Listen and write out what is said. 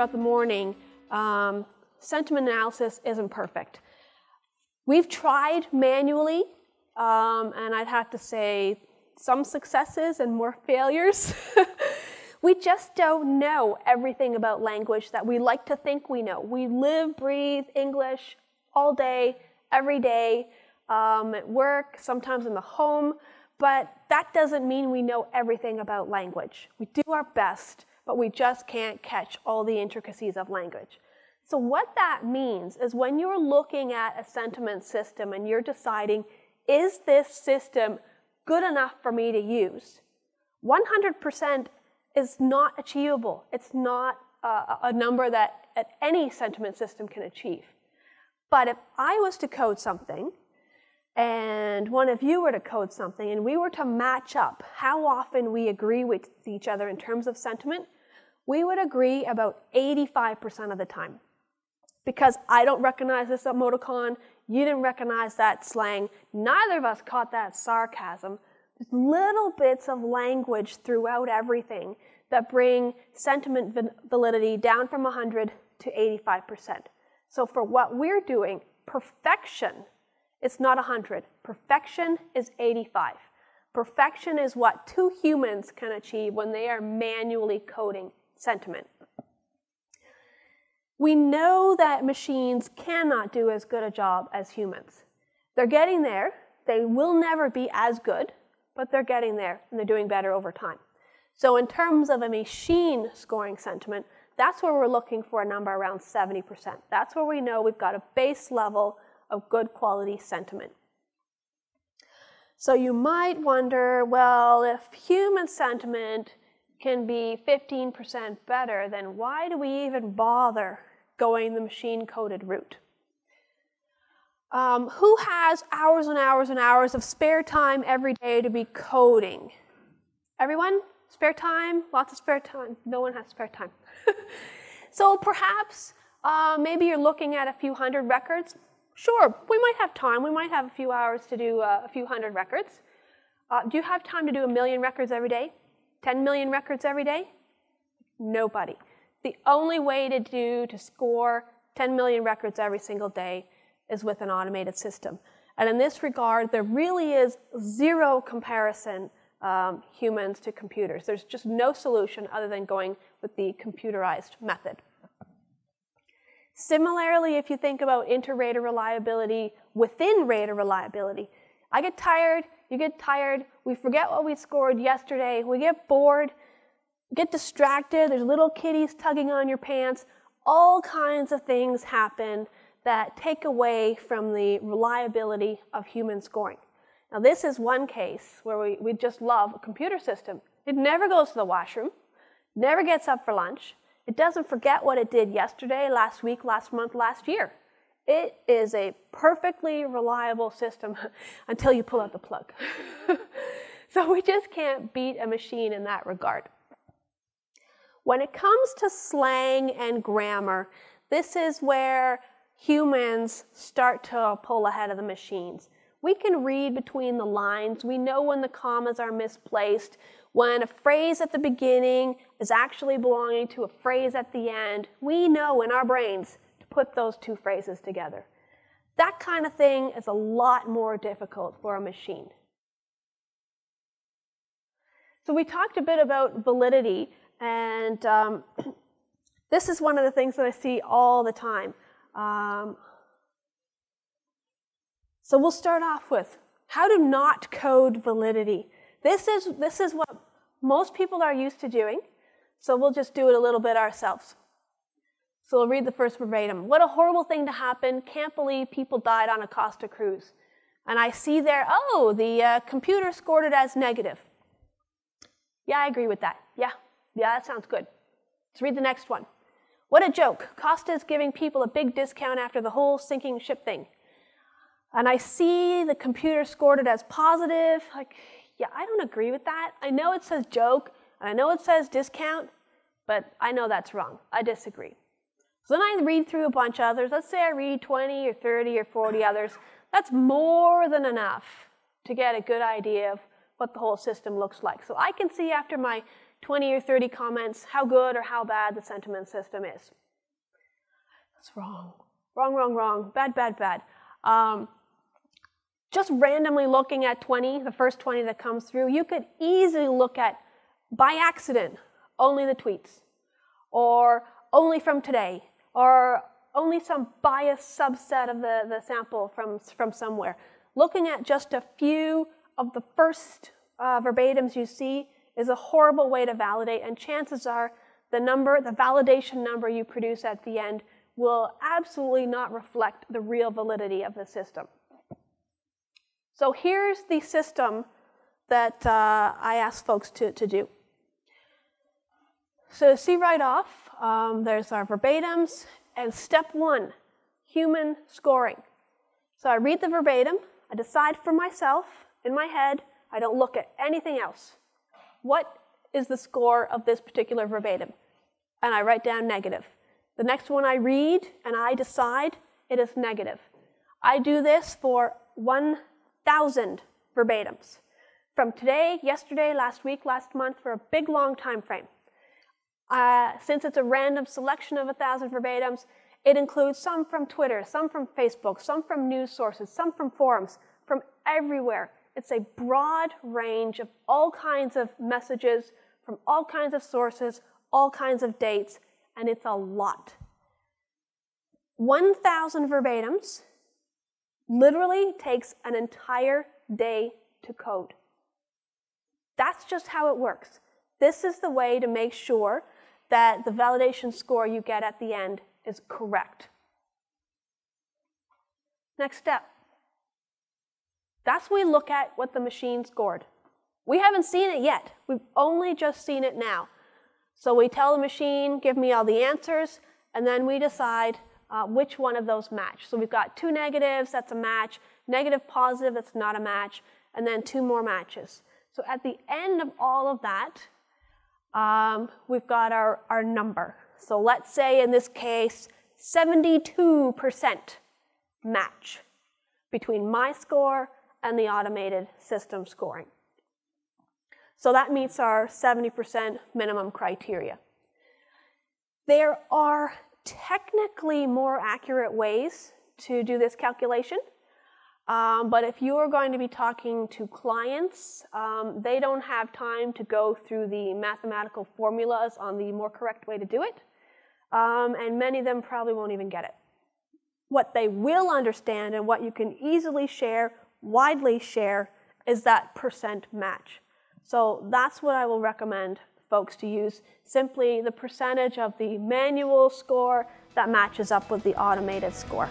throughout the morning, sentiment analysis isn't perfect. We've tried manually, and I'd have to say some successes and more failures. We just don't know everything about language that we like to think we know. We live, breathe English all day, every day, at work, sometimes in the home, but that doesn't mean we know everything about language. We do our best, but we just can't catch all the intricacies of language. So what that means is when you're looking at a sentiment system and you're deciding, is this system good enough for me to use? 100% is not achievable. It's not a number that any sentiment system can achieve. But if I was to code something, and one of you were to code something, and we were to match up how often we agree with each other in terms of sentiment, we would agree about 85% of the time. Because I don't recognize this emoticon, you didn't recognize that slang, neither of us caught that sarcasm. There's little bits of language throughout everything that bring sentiment validity down from 100 to 85%. So for what we're doing, perfection is not 100. Perfection is 85. Perfection is what two humans can achieve when they are manually coding sentiment. We know that machines cannot do as good a job as humans. They're getting there. They will never be as good, but they're getting there, and they're doing better over time. So in terms of a machine scoring sentiment, that's where we're looking for a number around 70%. That's where we know we've got a base level of good quality sentiment. So you might wonder, well, if human sentiment can be 15% better, then why do we even bother going the machine-coded route? Who has hours and hours and hours of spare time every day to be coding? Everyone? Spare time? Lots of spare time? No one has spare time. So perhaps maybe you're looking at a few hundred records. Sure, we might have time. We might have a few hours to do a few hundred records. Do you have time to do 1 million records every day? 10 million records every day? Nobody. The only way to score 10 million records every single day is with an automated system. And in this regard, there really is zero comparison humans to computers. There's just no solution other than going with the computerized method. Similarly, if you think about inter-rater reliability within rater reliability, I get tired, you get tired, we forget what we scored yesterday, we get bored, get distracted, there's little kitties tugging on your pants, all kinds of things happen that take away from the reliability of human scoring. Now this is one case where we just love a computer system. It never goes to the washroom, never gets up for lunch, it doesn't forget what it did yesterday, last week, last month, last year. It is a perfectly reliable system until you pull out the plug. So we just can't beat a machine in that regard. When it comes to slang and grammar, this is where humans start to pull ahead of the machines. We can read between the lines. We know when the commas are misplaced, when a phrase at the beginning is actually belonging to a phrase at the end. We know in our brains to put those two phrases together. That kind of thing is a lot more difficult for a machine. So we talked a bit about validity, and this is one of the things that I see all the time. So we'll start off with how to not code validity. This is what most people are used to doing, so we'll just do it a little bit ourselves. So we'll read the first verbatim. What a horrible thing to happen. Can't believe people died on a Costa cruise. And I see there, oh, the computer scored it as negative. Yeah, I agree with that. Yeah, that sounds good. Let's read the next one. What a joke. Costa is giving people a big discount after the whole sinking ship thing. And I see the computer scored it as positive. Like, yeah, I don't agree with that. I know it says joke, and I know it says discount, but I know that's wrong. I disagree. So then I read through a bunch of others. Let's say I read 20 or 30 or 40 others. That's more than enough to get a good idea of what the whole system looks like. So I can see after my 20 or 30 comments how good or how bad the sentiment system is. That's wrong. Wrong, wrong, wrong. Bad, bad, bad. Just randomly looking at 20, the first 20 that comes through, you could easily look at, by accident, only the tweets, or only from today, or only some biased subset of the sample from somewhere. Looking at just a few of the first verbatims you see is a horrible way to validate, and chances are the validation number you produce at the end will absolutely not reflect the real validity of the system. So here's the system that I ask folks to do. So see right off, there's our verbatims, and step 1, human scoring. So I read the verbatim, I decide for myself, in my head, I don't look at anything else. What is the score of this particular verbatim? And I write down negative. The next one I read, and I decide it is negative. I do this for 1,000 verbatims. From today, yesterday, last week, last month, for a big, long time frame. Since it's a random selection of 1,000 verbatims, it includes some from Twitter, some from Facebook, some from news sources, some from forums, from everywhere. It's a broad range of all kinds of messages from all kinds of sources, all kinds of dates, and it's a lot. 1,000 verbatims literally takes an entire day to code. That's just how it works. This is the way to make sure that the validation score you get at the end is correct. Next step. That's when we look at what the machine scored. We haven't seen it yet. We've only just seen it now. So we tell the machine, give me all the answers, and then we decide which one of those match. So we've got 2 negatives, that's a match, negative positive, that's not a match, and then 2 more matches. So at the end of all of that, we've got our number. So let's say in this case, 72% match between my score and the automated system scoring. So that meets our 70% minimum criteria. There are technically more accurate ways to do this calculation, but if you are going to be talking to clients, they don't have time to go through the mathematical formulas on the more correct way to do it, and many of them probably won't even get it. What they will understand and what you can easily share, widely share, is that percent match. So that's what I will recommend folks to use, simply the percentage of the manual score that matches up with the automated score.